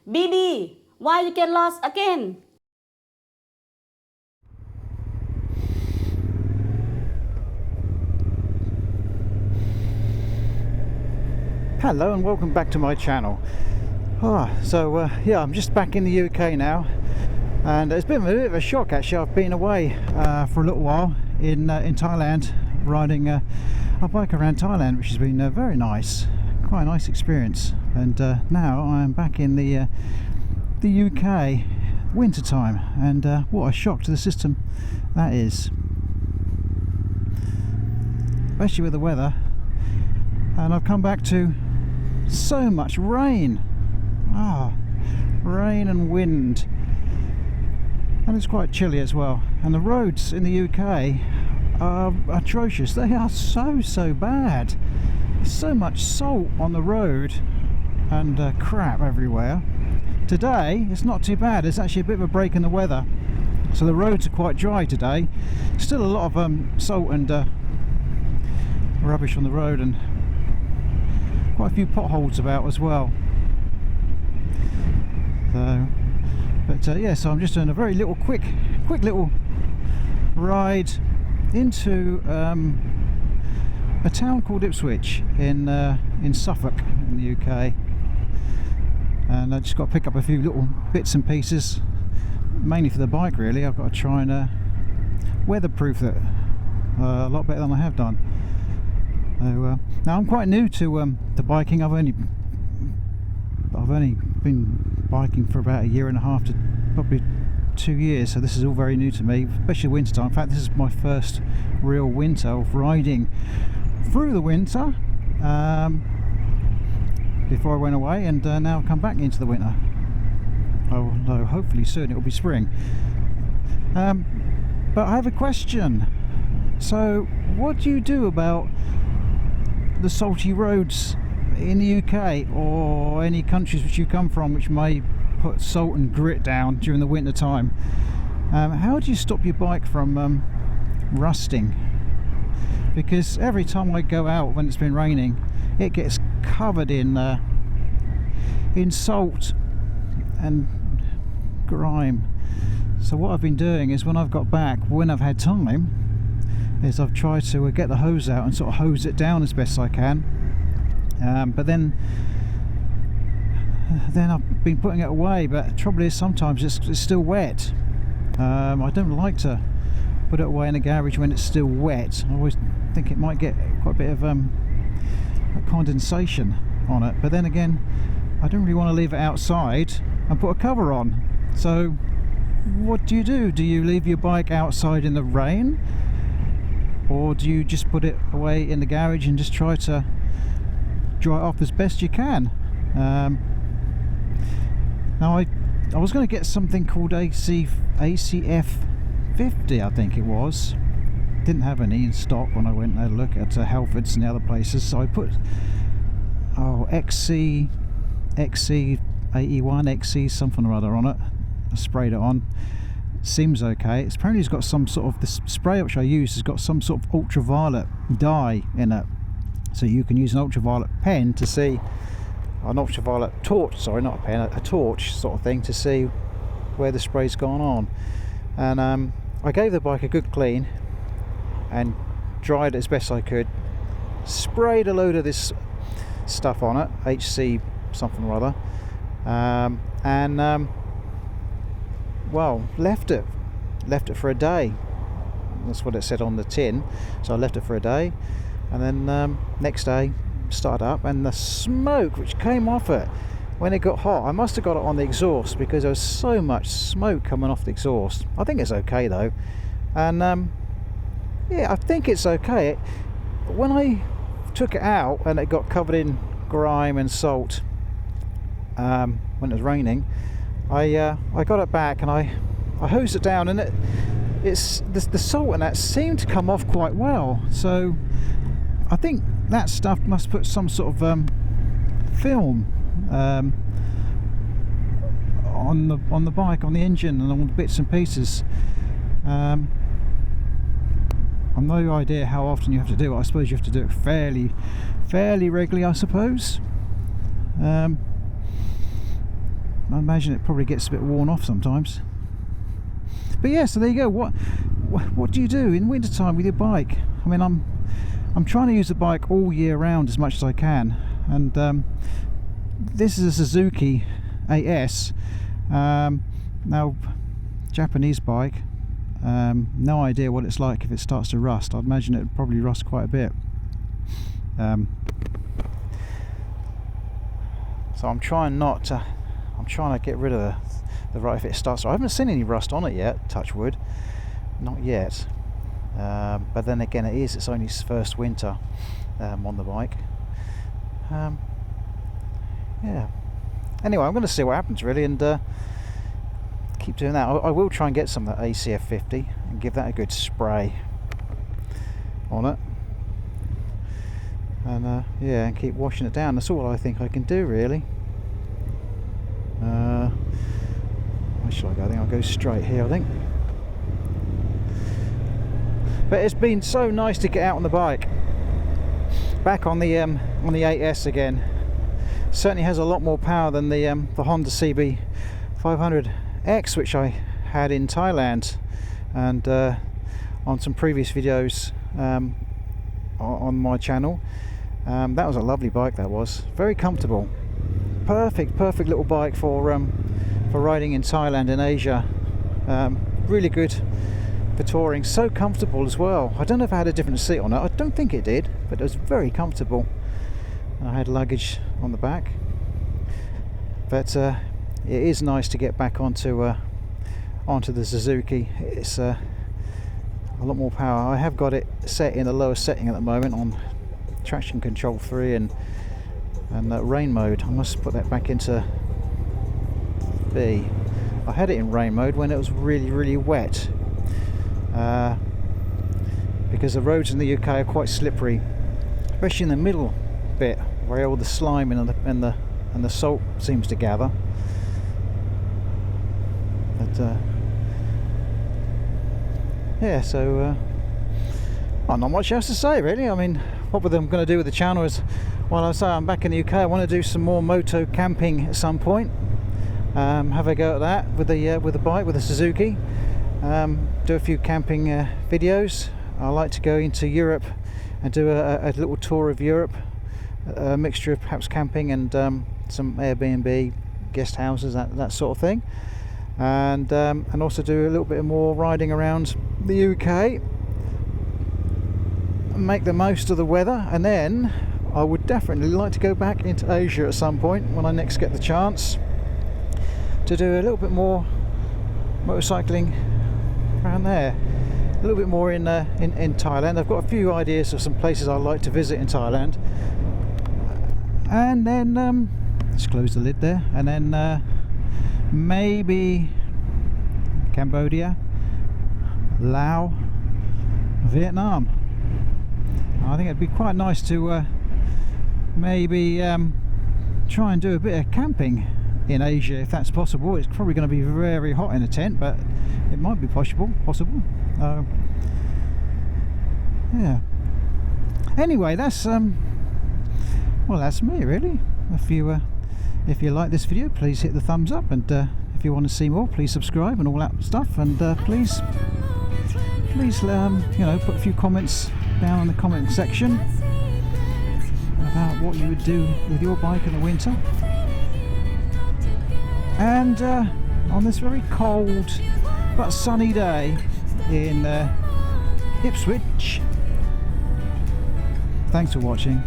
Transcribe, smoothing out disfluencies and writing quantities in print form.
BB, why you get lost again? Hello and welcome back to my channel. Yeah, I'm just back in the UK now, and it's been a bit of a shock actually. I've been away for a little while in Thailand, riding a bike around Thailand, which has been very nice, quite a nice experience. And now I'm back in the UK winter time, and what a shock to the system that is, especially with the weather. And I've come back to so much rain. Rain and wind, and it's quite chilly as well. And the roads in the UK are atrocious. They are so bad. There's so much salt on the road and crap everywhere. Today it's not too bad. It's actually a bit of a break in the weather, so the roads are quite dry today. Still a lot of salt and rubbish on the road, and quite a few potholes about as well. So I'm just doing a very little quick little ride into a town called Ipswich in Suffolk in the UK, and I just got to pick up a few little bits and pieces, mainly for the bike really. I've got to try and weatherproof it a lot better than I have done. So, now I'm quite new to biking. I've only been biking for about a year and a half to probably 2 years, so this is all very new to me, especially winter time. In fact, this is my first real winter of riding through the winter before I went away, and now I've come back into the winter. Although hopefully soon it will be spring. But I have a question. So what do you do about the salty roads in the UK or any countries which you come from which may put salt and grit down during the winter time? How do you stop your bike from rusting? Because every time I go out when it's been raining, it gets covered in salt and grime. So what I've been doing is, when I've got back, when I've had time, is I've tried to get the hose out and sort of hose it down as best I can. But then I've been putting it away, but the trouble is sometimes it's still wet. I don't like to put it away in the garage when it's still wet. I always think it might get quite a bit of condensation on it, but then again I don't really want to leave it outside and put a cover on. So what do? Do you leave your bike outside in the rain, or do you just put it away in the garage and just try to dry it off as best you can? Now I was going to get something called ACF 50, I think it was. Didn't have any in stock when I went and had a look at Halfords and the other places, so I put XC81, XC something or other on it. I sprayed it on. Seems okay. Apparently it's got some sort of, the spray which I use has got some sort of ultraviolet dye in it, so you can use an ultraviolet pen to see, an ultraviolet torch, sorry, not a pen, a torch sort of thing, to see where the spray's gone on. And I gave the bike a good clean and dried it as best I could, sprayed a load of this stuff on it, HC something or other, well, left it for a day. That's what it said on the tin, so I left it for a day, and then next day started up, and the smoke which came off it when it got hot, I must have got it on the exhaust, because there was so much smoke coming off the exhaust. I think it's okay though, and yeah, I think it's okay. When I took it out and it got covered in grime and salt when it was raining, I got it back and I hosed it down, and it's the salt and that seemed to come off quite well. So I think that stuff must put some sort of film on the bike, on the engine and all the bits and pieces. I've no idea how often you have to do it. I suppose you have to do it fairly regularly, I suppose. I imagine it probably gets a bit worn off sometimes. But yeah, so there you go. What do you do in winter time with your bike? I mean, I'm trying to use the bike all year round as much as I can, and this is a Suzuki 8S. Now, Japanese bike. No idea what it's like if it starts to rust. I'd imagine it would probably rust quite a bit. So I'm trying to get rid of the right if it starts. I haven't seen any rust on it yet, touch wood, not yet. But then again, it's only its first winter on the bike. Yeah. Anyway, I'm going to see what happens really, and keep doing that. I will try and get some of that ACF 50 and give that a good spray on it, and yeah, and keep washing it down. That's all I think I can do really. Where should I go? I think I'll go straight here, I think. But it's been so nice to get out on the bike, back on the 8S again. Certainly has a lot more power than the Honda CB 500X, which I had in Thailand, and on some previous videos on my channel. That was a lovely bike. That was very comfortable. Perfect little bike for riding in Thailand and Asia. Really good for touring. So comfortable as well. I don't know if I had a different seat on it. I don't think it did, but it was very comfortable. And I had luggage on the back. But it is nice to get back onto the Suzuki. It's a lot more power. I have got it set in the lowest setting at the moment on traction control 3 and rain mode. I must put that back into B. I had it in rain mode when it was really wet, because the roads in the UK are quite slippery, especially in the middle bit where all the slime and the salt seems to gather. But yeah, so not much else to say really. I mean, what I'm going to do with the channel is, while I say I'm back in the UK, I want to do some more moto camping at some point. Have a go at that with the bike, with the Suzuki. Do a few camping videos. I like to go into Europe and do a little tour of Europe, a mixture of perhaps camping and some Airbnb guest houses, that sort of thing, and also do a little bit more riding around the UK, make the most of the weather. And then I would definitely like to go back into Asia at some point when I next get the chance to do a little bit more motorcycling around there, a little bit more in Thailand. I've got a few ideas of some places I'd like to visit in Thailand, and then let's close the lid there, and then maybe Cambodia, Laos, Vietnam. I think it'd be quite nice to maybe try and do a bit of camping in Asia, if that's possible. It's probably going to be very hot in a tent, but it might be possible. Yeah. Anyway, that's that's me really. If you like this video, please hit the thumbs up, and if you want to see more, please subscribe and all that stuff. And please put a few comments down in the comment section about what you would do with your bike in the winter. And on this very cold but sunny day in Ipswich, thanks for watching.